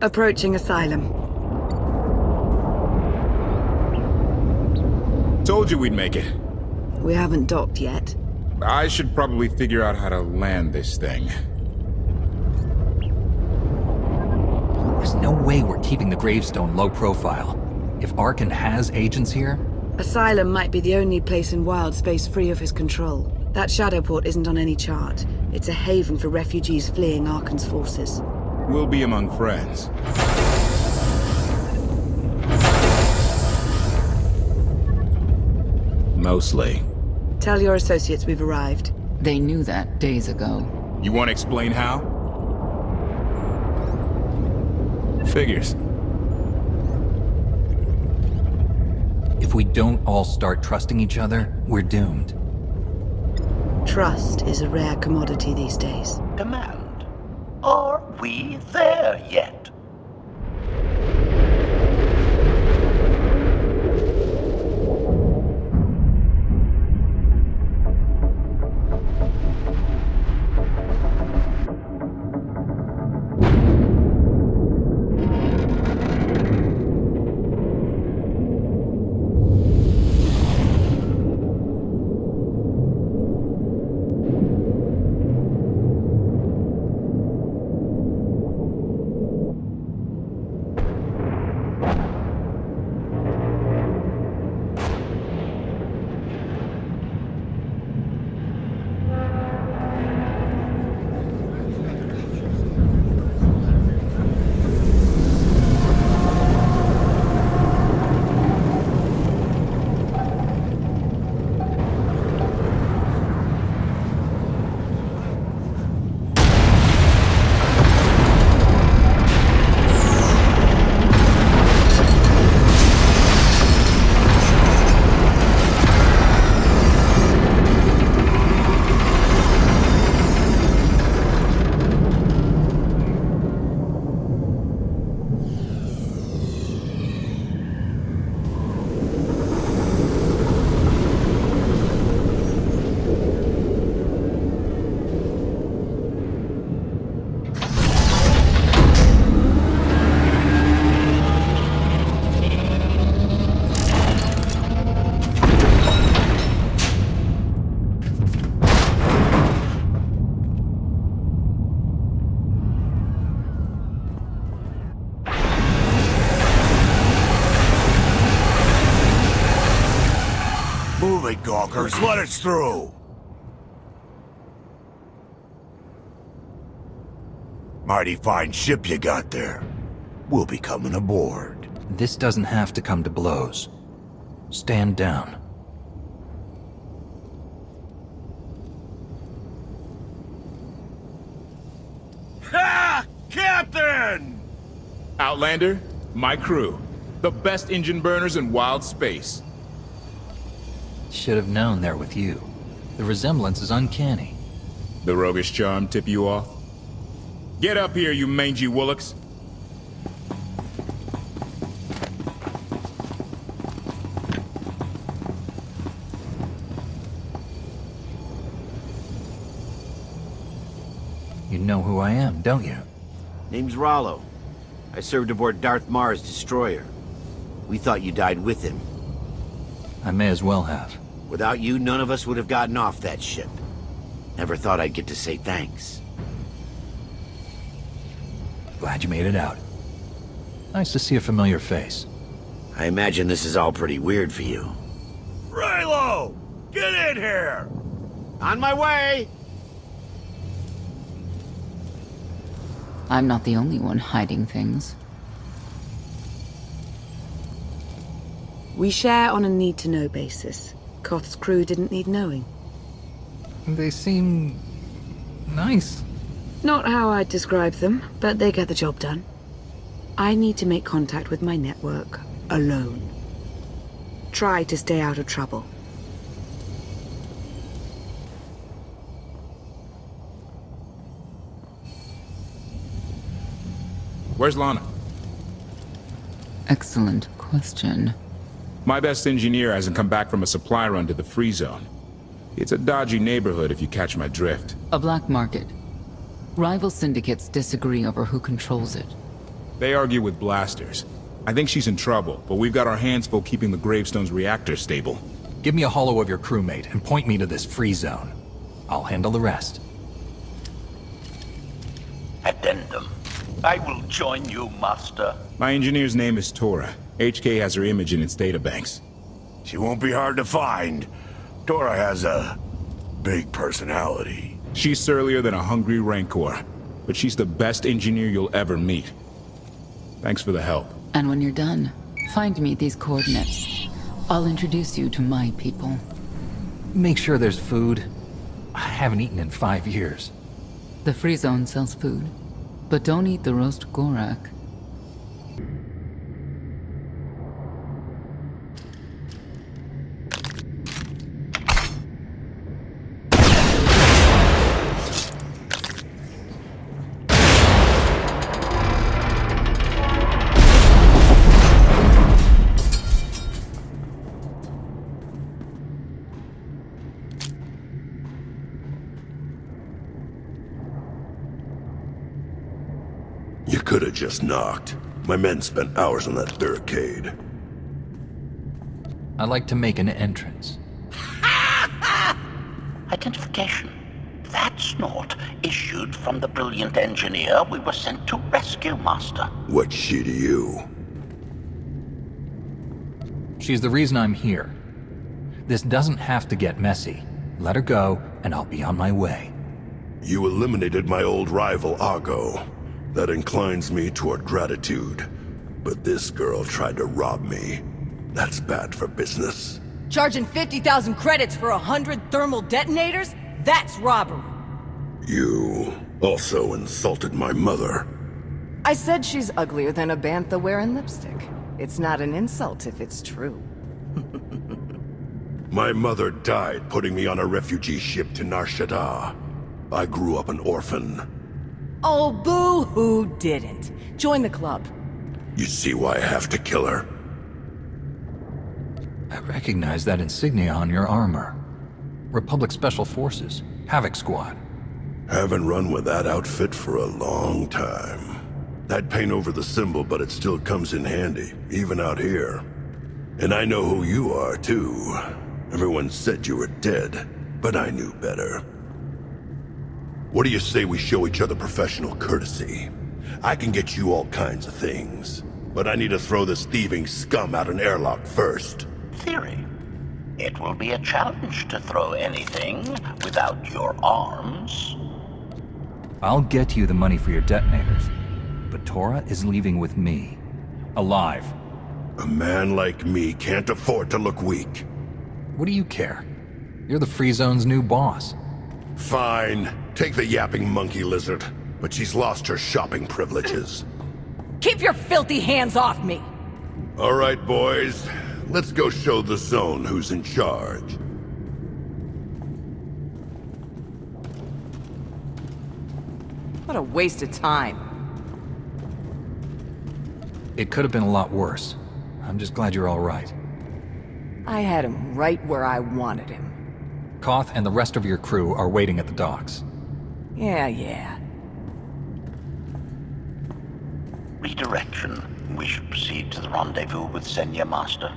Approaching Asylum. Told you we'd make it. We haven't docked yet. I should probably figure out how to land this thing. There's no way we're keeping the gravestone low profile. If Arkan has agents here... Asylum might be the only place in wild space free of his control. That Shadowport isn't on any chart. It's a haven for refugees fleeing Arkan's forces. We'll be among friends. Mostly. Tell your associates we've arrived. They knew that days ago. You want to explain how? Figures. If we don't all start trusting each other, we're doomed. Trust is a rare commodity these days. Command. Are we there yet? Move it, gawkers. Let us through. Mighty fine ship you got there. We'll be coming aboard. This doesn't have to come to blows. Stand down. Ha! Captain! Outlander, my crew. The best engine burners in wild space. Should have known they're with you. The resemblance is uncanny. The roguish charm tip you off? Get up here, you mangy woolocks. You know who I am, don't you? Name's Rollo. I served aboard Darth Marr's destroyer. We thought you died with him. I may as well have. Without you, none of us would have gotten off that ship. Never thought I'd get to say thanks. Glad you made it out. Nice to see a familiar face. I imagine this is all pretty weird for you. Raylo! Get in here! On my way! I'm not the only one hiding things. We share on a need-to-know basis. Koth's crew didn't need knowing. They seem... nice. Not how I'd describe them, but they get the job done. I need to make contact with my network, alone. Try to stay out of trouble. Where's Lana? Excellent question. My best engineer hasn't come back from a supply run to the free zone. It's a dodgy neighborhood if you catch my drift. A black market. Rival syndicates disagree over who controls it. They argue with blasters. I think she's in trouble, but we've got our hands full keeping the Gravestone's reactor stable. Give me a holo of your crewmate and point me to this free zone. I'll handle the rest. Addendum. I will join you, Master. My engineer's name is Tora. HK has her image in its databanks. She won't be hard to find. Dora has a big personality. She's surlier than a hungry rancor, but she's the best engineer you'll ever meet. Thanks for the help. And when you're done, find me these coordinates. I'll introduce you to my people. Make sure there's food. I haven't eaten in 5 years. The free zone sells food, but don't eat the roast Gorak. You could have just knocked. My men spent hours on that barricade. I like to make an entrance. Identification. That's not issued from the brilliant engineer we were sent to rescue, Master. What's she to you? She's the reason I'm here. This doesn't have to get messy. Let her go, and I'll be on my way. You eliminated my old rival, Argo. That inclines me toward gratitude. But this girl tried to rob me. That's bad for business. Charging 50,000 credits for 100 thermal detonators? That's robbery. You also insulted my mother. I said she's uglier than a bantha wearing lipstick. It's not an insult if it's true. My mother died putting me on a refugee ship to Nar Shaddaa. I grew up an orphan. Oh, boo-hoo didn't. Join the club. You see why I have to kill her? I recognize that insignia on your armor. Republic Special Forces, Havoc Squad. Haven't run with that outfit for a long time. I'd paint over the symbol, but it still comes in handy, even out here. And I know who you are, too. Everyone said you were dead, but I knew better. What do you say we show each other professional courtesy? I can get you all kinds of things, but I need to throw this thieving scum out an airlock first. Theory. It will be a challenge to throw anything without your arms. I'll get you the money for your detonators, but Tora is leaving with me. Alive. A man like me can't afford to look weak. What do you care? You're the Free Zone's new boss. Fine. Take the yapping monkey lizard, but she's lost her shopping privileges. Keep your filthy hands off me! All right, boys. Let's go show the zone who's in charge. What a waste of time. It could have been a lot worse. I'm just glad you're all right. I had him right where I wanted him. Koth and the rest of your crew are waiting at the docks. Yeah. Redirection. We should proceed to the rendezvous with Senya, Master.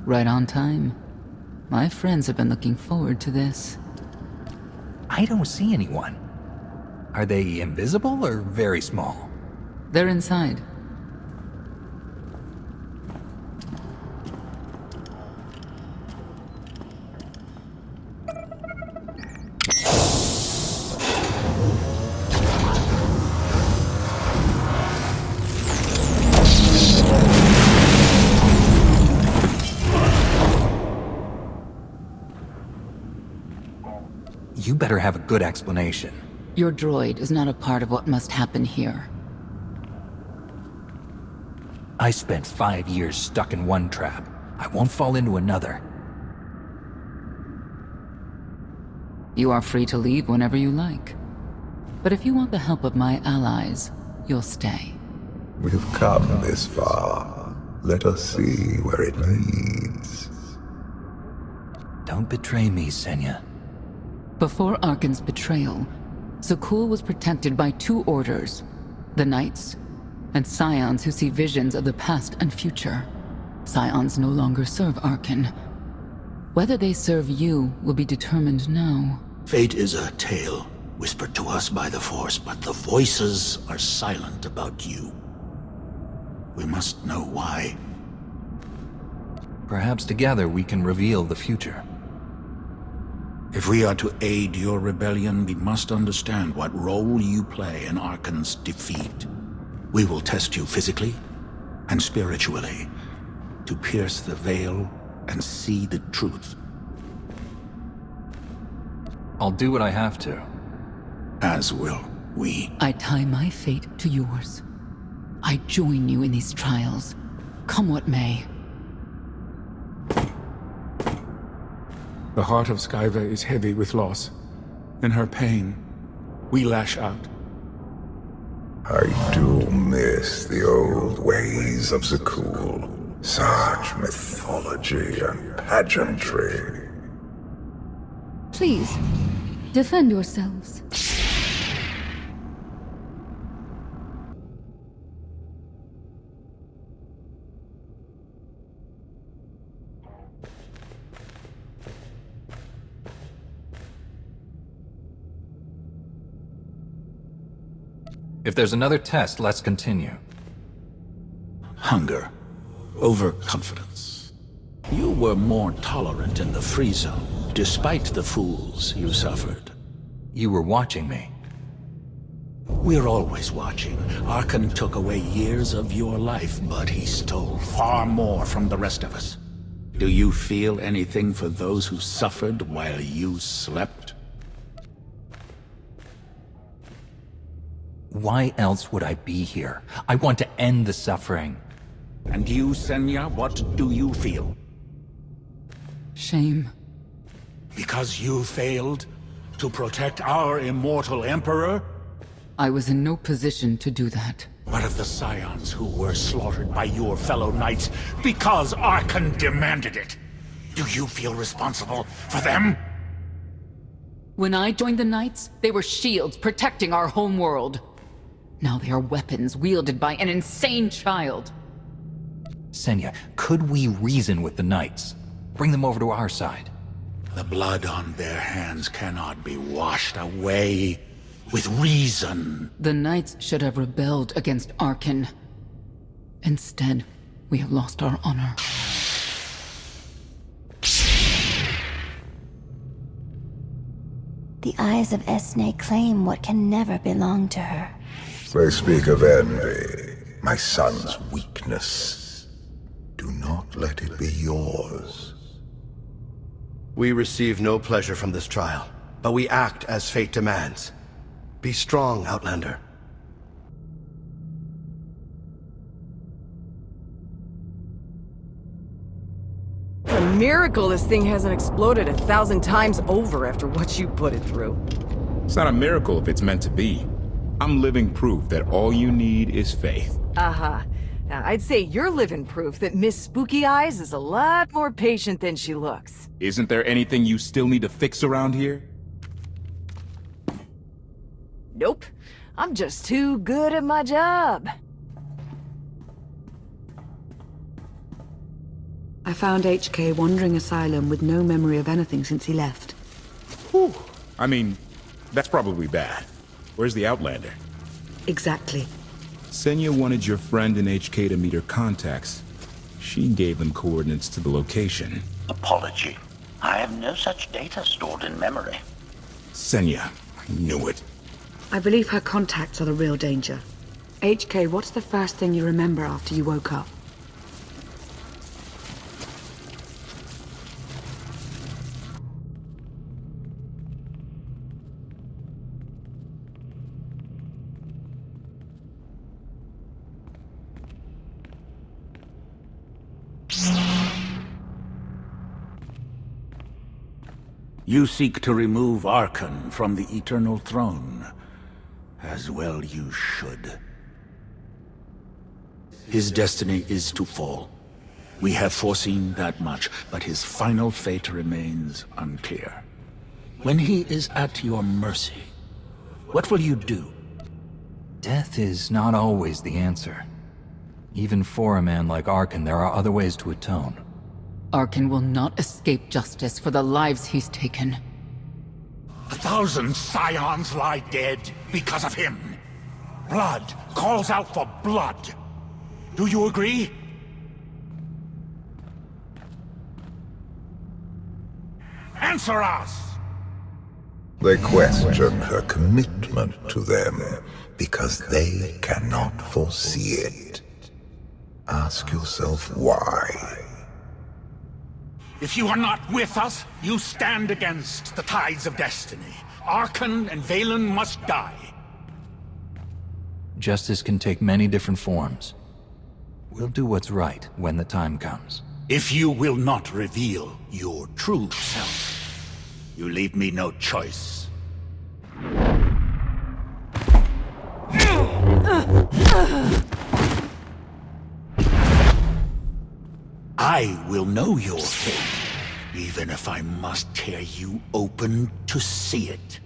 Right on time. My friends have been looking forward to this. I don't see anyone. Are they invisible or very small? They're inside. You better have a good explanation. Your droid is not a part of what must happen here. I spent 5 years stuck in one trap. I won't fall into another. You are free to leave whenever you like. But if you want the help of my allies, you'll stay. We've come this far. Let us see where it leads. Don't betray me, Senya. Before Arkan's betrayal, Zakul was protected by two orders, the Knights, and Scions who see visions of the past and future. Scions no longer serve Arkan. Whether they serve you will be determined now. Fate is a tale whispered to us by the Force, but the voices are silent about you. We must know why. Perhaps together we can reveal the future. If we are to aid your rebellion, we must understand what role you play in Arkan's defeat. We will test you physically and spiritually to pierce the veil and see the truth. I'll do what I have to. As will we. I tie my fate to yours. I join you in these trials, come what may. The heart of Skyva is heavy with loss. In her pain, we lash out. I do miss the old ways of Zakul. Such mythology and pageantry. Please, defend yourselves. If there's another test, let's continue. Hunger. Overconfidence. You were more tolerant in the free zone, despite the fools you suffered. You were watching me. We're always watching. Arkan took away years of your life, but he stole far more from the rest of us. Do you feel anything for those who suffered while you slept? Why else would I be here? I want to end the suffering. And you, Senya, what do you feel? Shame. Because you failed to protect our immortal Emperor? I was in no position to do that. What of the Scions who were slaughtered by your fellow Knights because Arkan demanded it? Do you feel responsible for them? When I joined the Knights, they were shields protecting our homeworld. Now they are weapons wielded by an insane child. Senya, could we reason with the Knights? Bring them over to our side. The blood on their hands cannot be washed away with reason. The Knights should have rebelled against Arkan. Instead, we have lost our honor. The eyes of Esne claim what can never belong to her. They speak of envy, my son's weakness. Do not let it be yours. We receive no pleasure from this trial, but we act as fate demands. Be strong, Outlander. It's a miracle this thing hasn't exploded 1,000 times over after what you put it through. It's not a miracle if it's meant to be. I'm living proof that all you need is faith. Now, I'd say you're living proof that Miss Spooky Eyes is a lot more patient than she looks. Isn't there anything you still need to fix around here? Nope. I'm just too good at my job. I found HK wandering Asylum with no memory of anything since he left. Whew. I mean, that's probably bad. Where's the Outlander? Exactly. Senya wanted your friend in HK to meet her contacts. She gave them coordinates to the location. Apology. I have no such data stored in memory. Senya, I knew it. I believe her contacts are the real danger. HK, what's the first thing you remember after you woke up? You seek to remove Arkan from the Eternal Throne. As well you should. His destiny is to fall. We have foreseen that much, but his final fate remains unclear. When he is at your mercy, what will you do? Death is not always the answer. Even for a man like Arkan, there are other ways to atone. Arkan will not escape justice for the lives he's taken. 1,000 scions lie dead because of him. Blood calls out for blood. Do you agree? Answer us! They question her commitment to them because they cannot foresee it. Ask yourself why. If you are not with us, you stand against the tides of destiny. Arkan and Valen must die. Justice can take many different forms. We'll do what's right when the time comes. If you will not reveal your true self, you leave me no choice. I will know your fate, even if I must tear you open to see it.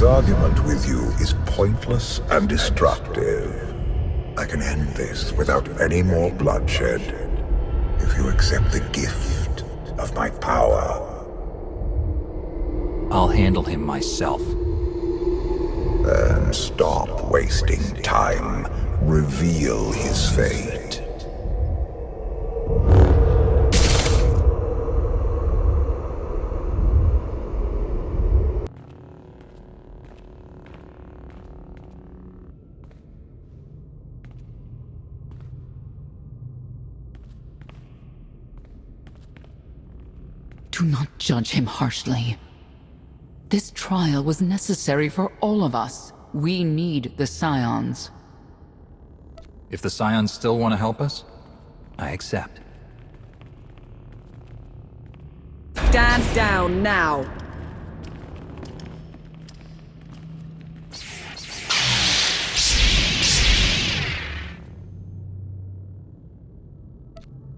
Argument with you is pointless and destructive. I can end this without any more bloodshed if you accept the gift of my power. I'll handle him myself. Then stop wasting time. Reveal his fate. Do not judge him harshly. This trial was necessary for all of us. We need the Scions. If the Scions still want to help us, I accept. Stand down now.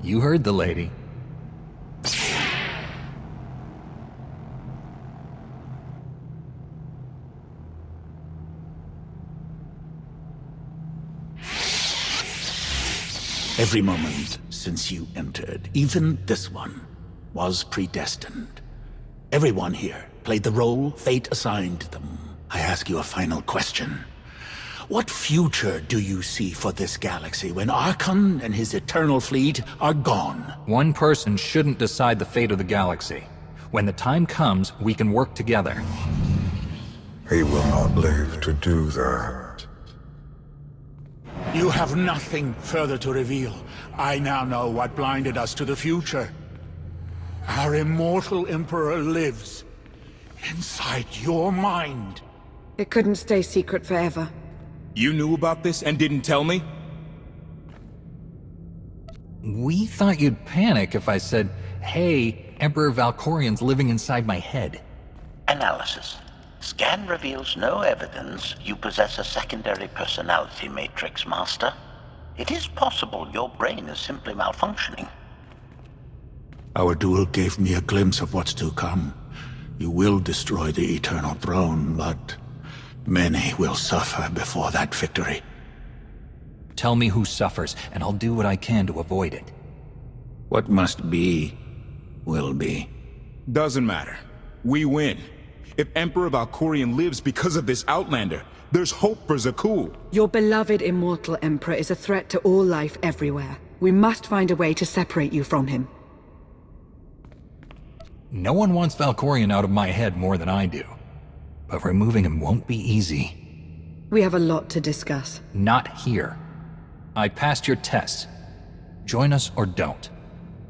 You heard the lady. Every moment since you entered, even this one, was predestined. Everyone here played the role fate assigned them. I ask you a final question. What future do you see for this galaxy when Arkan and his eternal fleet are gone? One person shouldn't decide the fate of the galaxy. When the time comes, we can work together. He will not live to do that. You have nothing further to reveal. I now know what blinded us to the future. Our immortal Emperor lives inside your mind. It couldn't stay secret forever. You knew about this and didn't tell me? We thought you'd panic if I said, hey, Emperor Valkorian's living inside my head. Analysis. Scan reveals no evidence you possess a secondary personality matrix, Master. It is possible your brain is simply malfunctioning. Our duel gave me a glimpse of what's to come. You will destroy the Eternal Throne, but many will suffer before that victory. Tell me who suffers, and I'll do what I can to avoid it. What must be, will be. Doesn't matter. We win. If Emperor Valkorian lives because of this Outlander, there's hope for Zakul. Your beloved immortal Emperor is a threat to all life everywhere. We must find a way to separate you from him. No one wants Valkorian out of my head more than I do. But removing him won't be easy. We have a lot to discuss. Not here. I passed your test. Join us or don't.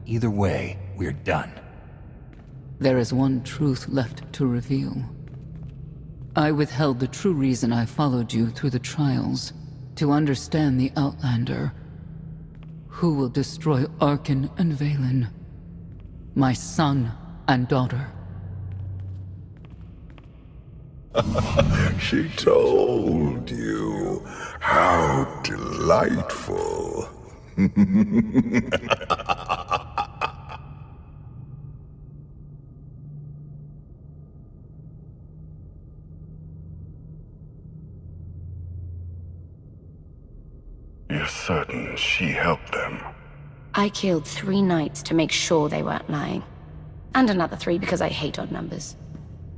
Either way, we're done. There is one truth left to reveal. I withheld the true reason I followed you through the trials, to understand the Outlander, who will destroy Arkin and Valen, my son and daughter. She told you. How delightful. You're certain she helped them? I killed 3 knights to make sure they weren't lying. And another 3 because I hate odd numbers.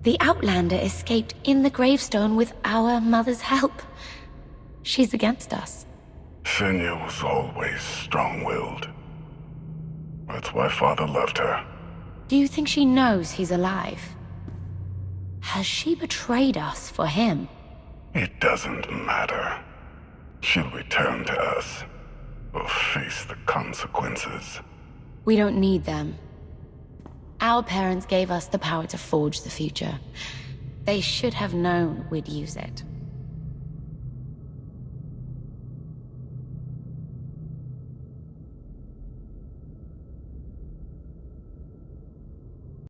The Outlander escaped in the gravestone with our mother's help. She's against us. Senya was always strong-willed. That's why Father loved her. Do you think she knows he's alive? Has she betrayed us for him? It doesn't matter. She'll return to us, or face the consequences. We don't need them. Our parents gave us the power to forge the future. They should have known we'd use it.